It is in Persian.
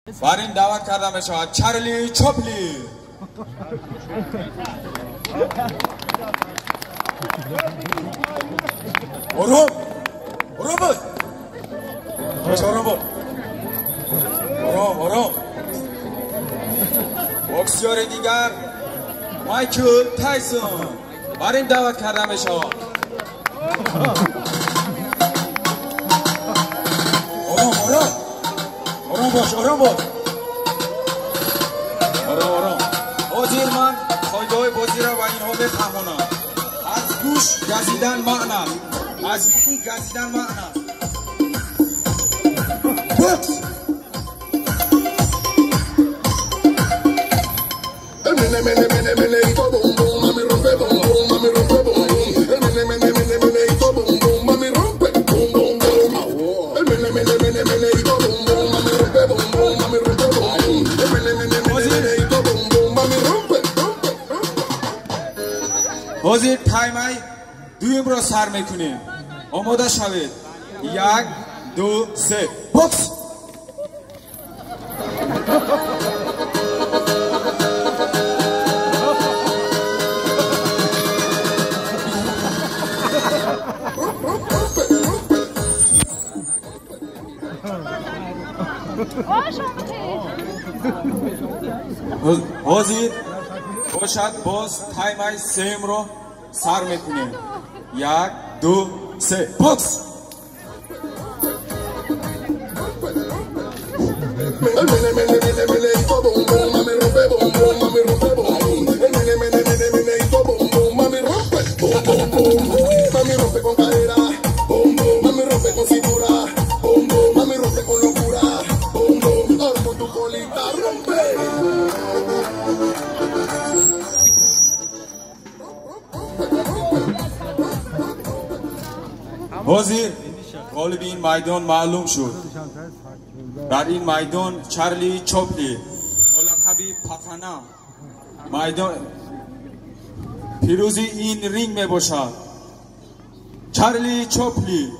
بریم دعوت کردم بشود چارلی چاپلی. برو بود برو بوکسور دیگر مایکل تایسون. بریم دعوت کردم بشود. آرام باش. بازیر من خواهده بازی را و اینها بفهمونم. از گوش گزیدن معنی، از این گزیدن معنی. بوکس بازی تایمای دویم را سر میکنیم. آماده شوید. 1 2 3 بوکس. بازی باشد باز تایمای سیم رو سر میکنیم. 1 2 3 بوکس. بازی غالب این میدان معلوم شد. در این میدان چارلی چاپلی ملقبی پافانا میدان پیروزی این رینگ می باشد. چارلی چاپلی.